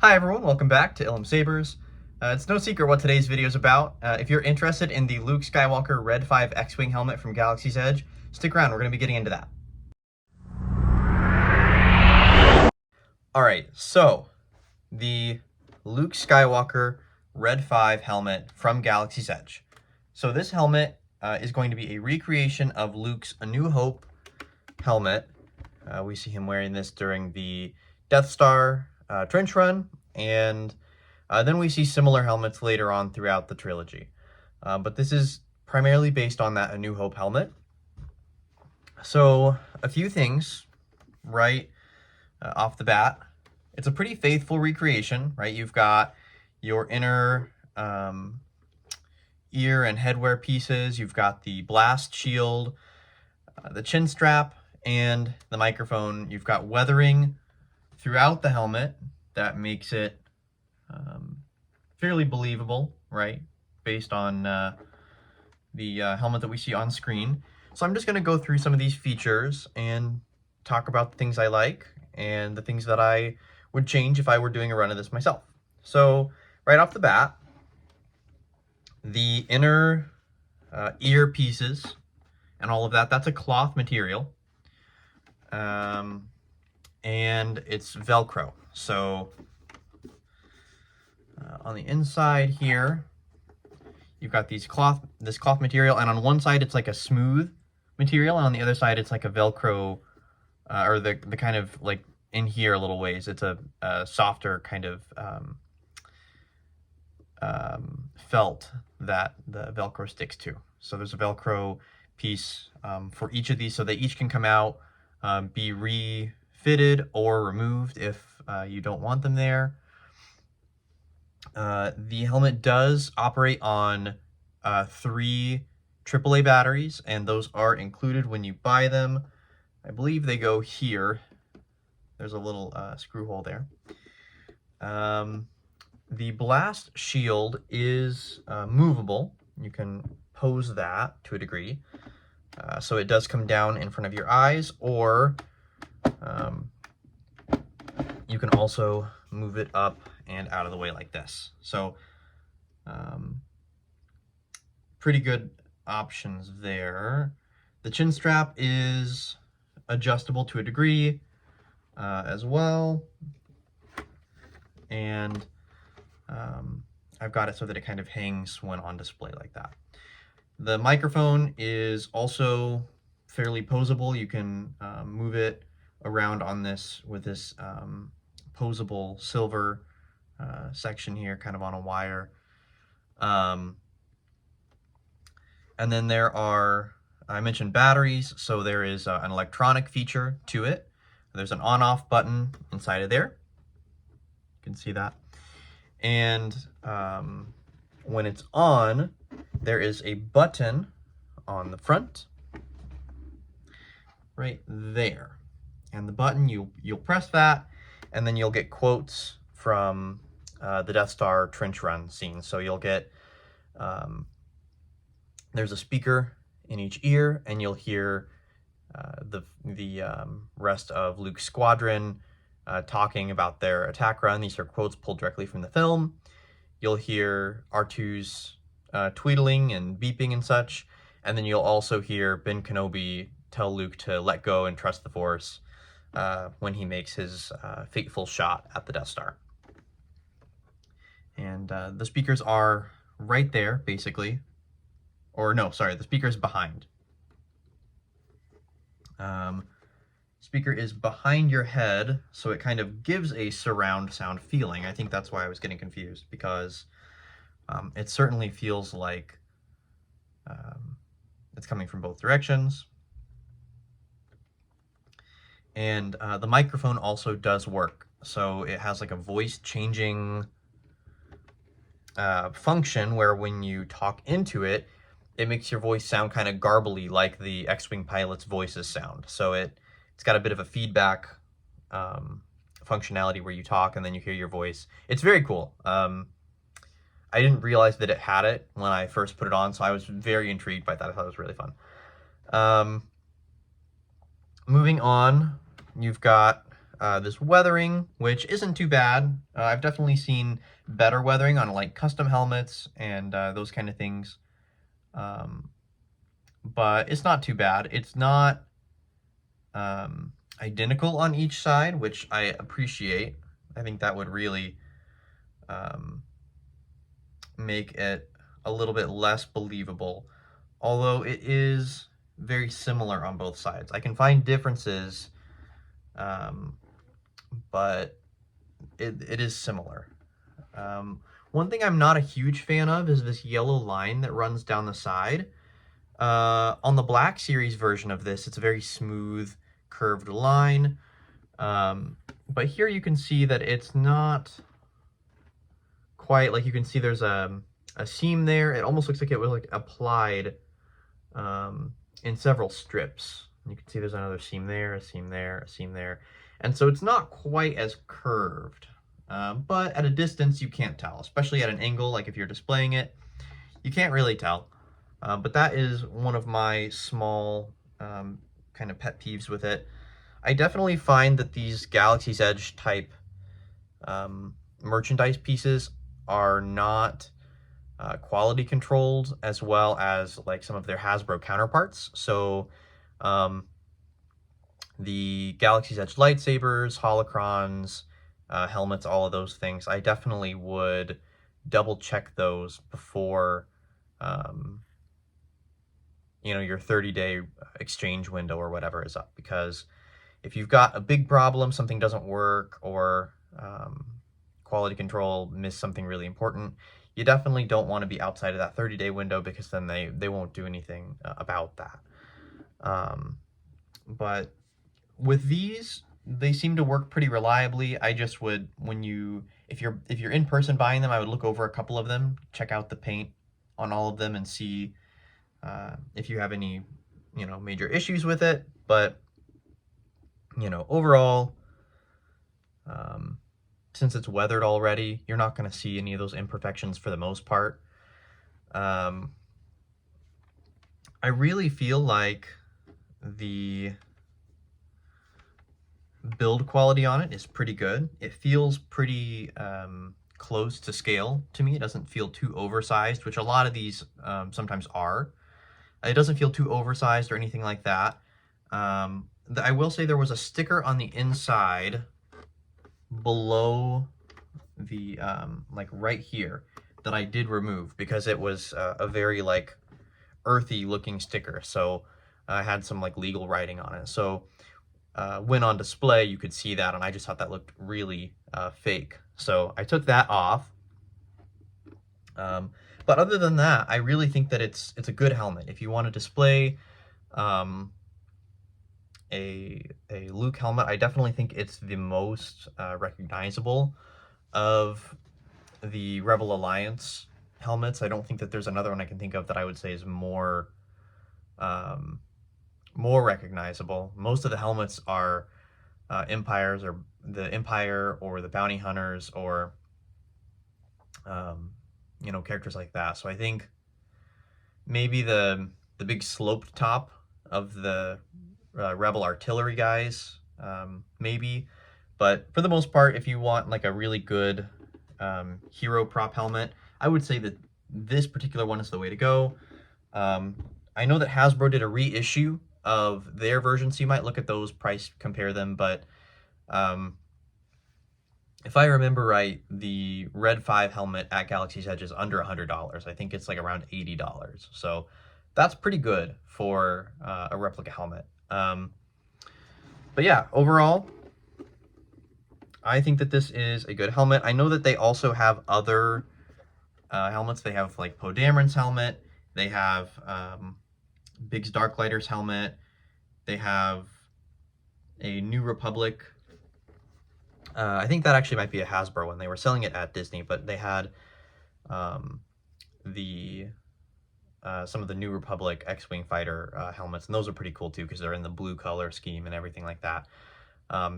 Hi everyone, welcome back to Ilum Sabers. It's no secret what today's video is about. If you're interested in the Luke Skywalker Red 5 X-Wing helmet from Galaxy's Edge, stick around, we're going to be getting into that. Alright, so the Luke Skywalker Red 5 helmet from Galaxy's Edge. So this helmet is going to be a recreation of Luke's A New Hope helmet. We see him wearing this during the Death Star trench run, and then we see similar helmets later on throughout the trilogy. But this is primarily based on that A New Hope helmet. So a few things right off the bat. It's a pretty faithful recreation, right? You've got your inner ear and headwear pieces. You've got the blast shield, the chin strap, and the microphone. You've got weathering throughout the helmet that makes it fairly believable, right? Based on the helmet that we see on screen. So I'm just going to go through some of these features and talk about the things I like and the things that I would change if I were doing a run of this myself. So right off the bat, the inner ear pieces and all of that, that's a cloth material. And it's Velcro. So on the inside here, you've got this cloth material, and on one side it's like a smooth material, and on the other side it's like a Velcro, or the kind of like in here a little ways, it's a softer kind of felt that the Velcro sticks to. So there's a Velcro piece for each of these, so they each can come out, be refitted or removed if you don't want them there. The helmet does operate on 3 AAA batteries, and those are included when you buy them. I believe they go here. There's a little screw hole there. The blast shield is movable. You can pose that to a degree. So it does come down in front of your eyes, or you can also move it up and out of the way like this. So pretty good options there. The chin strap is adjustable to a degree as well. And I've got it so that it kind of hangs when on display like that. The microphone is also fairly posable. You can move it around on this with this posable silver section here, kind of on a wire. And then there are, I mentioned batteries, so there is an electronic feature to it. There's an on-off button inside of there. You can see that. And when it's on, there is a button on the front, right there. And the button, you'll press that, and then you'll get quotes from the Death Star trench run scene. So you'll get, there's a speaker in each ear, and you'll hear the rest of Luke's squadron talking about their attack run. These are quotes pulled directly from the film. You'll hear R2's tweedling and beeping and such, and then you'll also hear Ben Kenobi tell Luke to let go and trust the Force when he makes his fateful shot at the Death Star. And the speakers are right there, basically. Or no, sorry, the speaker is behind. Speaker is behind your head, so it kind of gives a surround sound feeling. I think that's why I was getting confused, because it certainly feels like it's coming from both directions. And the microphone also does work. So it has like a voice changing function where when you talk into it, it makes your voice sound kind of garbly like the X-Wing pilots' voices sound. So it's got a bit of a feedback functionality where you talk and then you hear your voice. It's very cool. I didn't realize that it had it when I first put it on, so I was very intrigued by that. I thought it was really fun. Moving on, you've got this weathering, which isn't too bad. I've definitely seen better weathering on like custom helmets and those kind of things. But it's not too bad. It's not identical on each side, which I appreciate. I think that would really make it a little bit less believable, although it is very similar on both sides. I can find differences, but it is similar. One thing I'm not a huge fan of is this yellow line that runs down the side. On the Black Series version of this, it's a very smooth, curved line. But here you can see that it's not quite, like you can see there's a seam there. It almost looks like it was like applied in several strips. You can see there's another seam there, a seam there, a seam there. And so it's not quite as curved. But at a distance, you can't tell, especially at an angle, like if you're displaying it, you can't really tell. But that is one of my small kind of pet peeves with it. I definitely find that these Galaxy's Edge type merchandise pieces are not quality controlled as well as like some of their Hasbro counterparts. So the Galaxy's Edge lightsabers, holocrons, helmets, all of those things, I definitely would double check those before you know, your 30-day exchange window or whatever is up, because if you've got a big problem, something doesn't work, or quality control missed something really important, you definitely don't want to be outside of that 30-day window, because then they won't do anything about that. But with these, they seem to work pretty reliably. I just would, if you're in person buying them, I would look over a couple of them, check out the paint on all of them, and see if you have any, you know, major issues with it. But, you know, overall, since it's weathered already, you're not going to see any of those imperfections for the most part. I really feel like the build quality on it is pretty good. It feels pretty close to scale to me. It doesn't feel too oversized, which a lot of these sometimes are. It doesn't feel too oversized or anything like that. I will say there was a sticker on the inside below the, like right here, that I did remove because it was a very like earthy looking sticker. So I had some like legal writing on it. So when on display, you could see that, and I just thought that looked really fake. So I took that off. But other than that, I really think that it's a good helmet. If you want to display a Luke helmet, I definitely think it's the most recognizable of the Rebel Alliance helmets. I don't think that there's another one I can think of that I would say is more recognizable. Most of the helmets are Empires, or the Empire, or the Bounty Hunters, or you know, characters like that. So I think maybe the big sloped top of the Rebel artillery guys, maybe. But for the most part, if you want like a really good hero prop helmet, I would say that this particular one is the way to go. I know that Hasbro did a reissue of their version, so you might look at those, price compare them, but if I remember right, the Red 5 helmet at Galaxy's Edge is under $100. I think it's like around $80. So that's pretty good for a replica helmet. But yeah, overall, I think that this is a good helmet. I know that they also have other helmets. They have like Poe Dameron's helmet. They have Biggs Darklighter's helmet. They have a New Republic. I think that actually might be a Hasbro one. They were selling it at Disney, but they had some of the New Republic X-Wing fighter helmets, and those are pretty cool too, because they're in the blue color scheme and everything like that.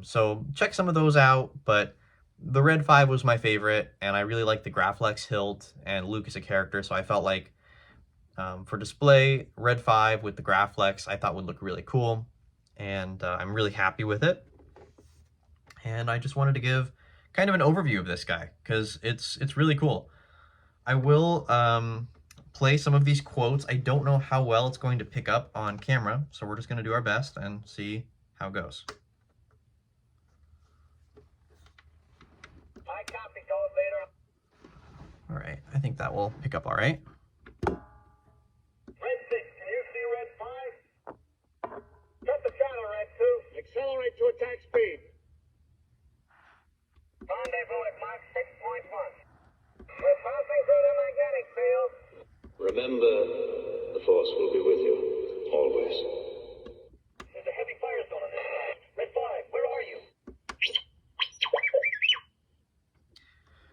So check some of those out, but the Red 5 was my favorite, and I really like the Graflex hilt, and Luke is a character, so I felt like for display, Red 5 with the Graflex I thought would look really cool, and I'm really happy with it. And I just wanted to give kind of an overview of this guy because it's really cool. I will play some of these quotes. I don't know how well it's going to pick up on camera, so we're just going to do our best and see how it goes. I copy, go later. All right, I think that will pick up all right. Red 6, can you see Red 5? Cut the channel, Red 2. Accelerate to attack speed. Rendezvous at Mach 6.1. We're passing through the magnetic field. Remember, the Force will be with you, always. There's a heavy fire zone on this side. Red 5, where are you?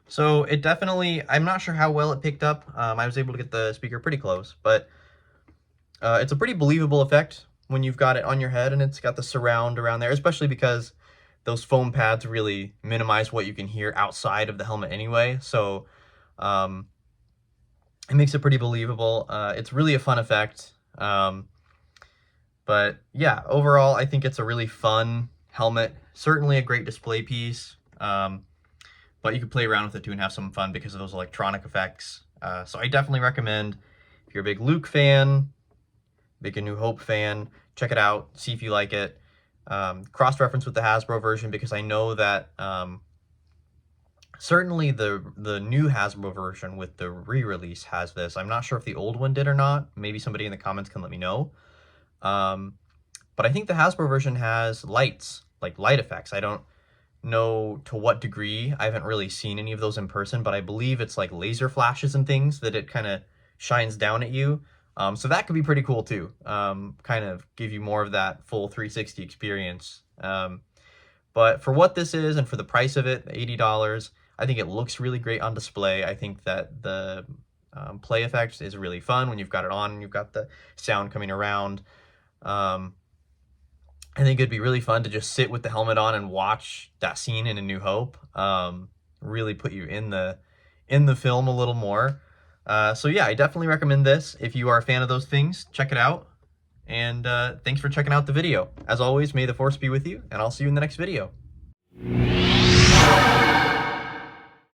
So it definitely, I'm not sure how well it picked up. I was able to get the speaker pretty close, but it's a pretty believable effect when you've got it on your head and it's got the surround around there, especially because those foam pads really minimize what you can hear outside of the helmet anyway. So it makes it pretty believable. It's really a fun effect. But yeah, overall, I think it's a really fun helmet. Certainly a great display piece. But you can play around with it too and have some fun because of those electronic effects. So I definitely recommend, if you're a big Luke fan, big A New Hope fan, check it out, see if you like it. Cross-reference with the Hasbro version because I know that certainly the new Hasbro version with the re-release has this. I'm not sure if the old one did or not. Maybe somebody in the comments can let me know. But I think the Hasbro version has lights, like light effects. I don't know to what degree. I haven't really seen any of those in person, but I believe it's like laser flashes and things that it kind of shines down at you. So that could be pretty cool too. Kind of give you more of that full 360 experience. But for what this is and for the price of it, $80, I think it looks really great on display. I think that the play effect is really fun when you've got it on and you've got the sound coming around. I think it'd be really fun to just sit with the helmet on and watch that scene in A New Hope. Really put you in the film a little more. So yeah, I definitely recommend this. If you are a fan of those things, check it out. And thanks for checking out the video. As always, may the Force be with you, and I'll see you in the next video.